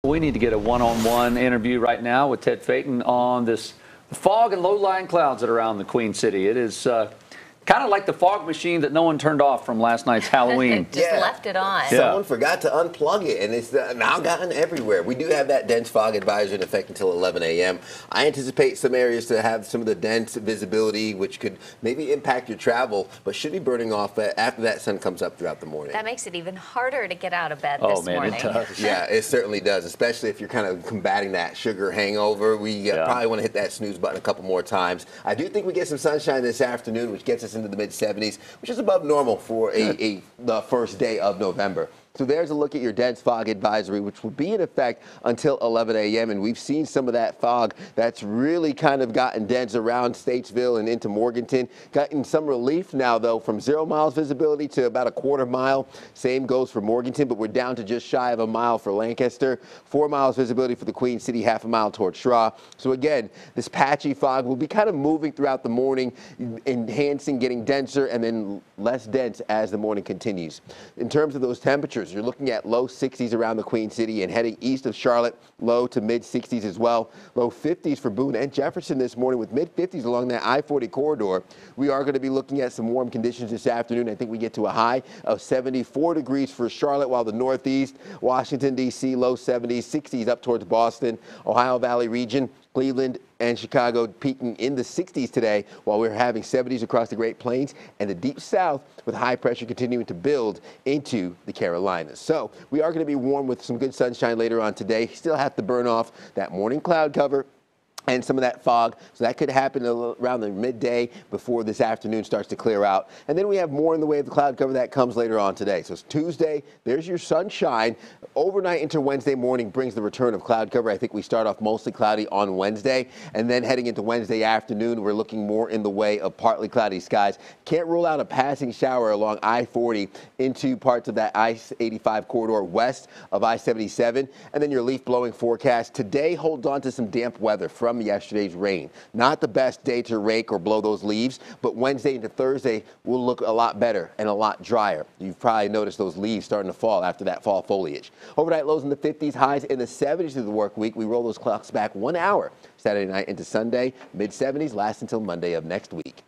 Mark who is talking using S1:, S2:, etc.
S1: We need to get a one-on-one interview right now with Ted Phaeton on this fog and low-lying clouds that are around the Queen City. It is kind of like the fog machine that no one turned off from last night's Halloween.
S2: Just left it on.
S3: Someone forgot to unplug it, and it's now gotten everywhere. We do have that dense fog advisory in effect until 11 a.m. I anticipate some areas to have some of the dense visibility, which could maybe impact your travel, but should be burning off after that sun comes up throughout the morning.
S2: That makes it even harder to get out of bed this morning.
S1: It does.
S3: Yeah, it certainly does, especially if you're kind of combating that sugar hangover. We probably want to hit that snooze button a couple more times. I do think we get some sunshine this afternoon, which gets us into the mid-70s, which is above normal for the first day of November. So there's a look at your dense fog advisory, which will be in effect until 11 a.m. And we've seen some of that fog that's really kind of gotten dense around Statesville and into Morganton. Gotten some relief now, though, from 0 miles visibility to about a quarter mile. Same goes for Morganton, but we're down to just shy of a mile for Lancaster. 4 miles visibility for the Queen City, half a mile towards Shaw. So again, this patchy fog will be kind of moving throughout the morning, enhancing, getting denser, and then less dense as the morning continues. In terms of those temperatures, you're looking at low 60s around the Queen City and heading east of Charlotte, low to mid 60s as well. Low 50s for Boone and Jefferson this morning with mid 50s along that I-40 corridor. We are going to be looking at some warm conditions this afternoon. I think we get to a high of 74 degrees for Charlotte, while the Northeast, Washington, D.C., low 70s, 60s up towards Boston, Ohio Valley region, Cleveland and Chicago peaking in the 60s today, while we're having 70s across the Great Plains and the Deep South, with high pressure continuing to build into the Carolinas. So we are going to be warm with some good sunshine later on today. Still have to burn off that morning cloud cover and some of that fog, so that could happen around the midday before this afternoon starts to clear out. And then we have more in the way of the cloud cover that comes later on today. So it's Tuesday, there's your sunshine. Overnight into Wednesday morning brings the return of cloud cover. I think we start off mostly cloudy on Wednesday, and then heading into Wednesday afternoon, we're looking more in the way of partly cloudy skies. Can't rule out a passing shower along I-40 into parts of that I-85 corridor west of I-77, and then your leaf blowing forecast. Today holds on to some damp weather from yesterday's rain. Not the best day to rake or blow those leaves, but Wednesday into Thursday will look a lot better and a lot drier. You've probably noticed those leaves starting to fall after that fall foliage. Overnight lows in the 50s, highs in the 70s through the work week. We roll those clocks back 1 hour Saturday night into Sunday. Mid 70s last until Monday of next week.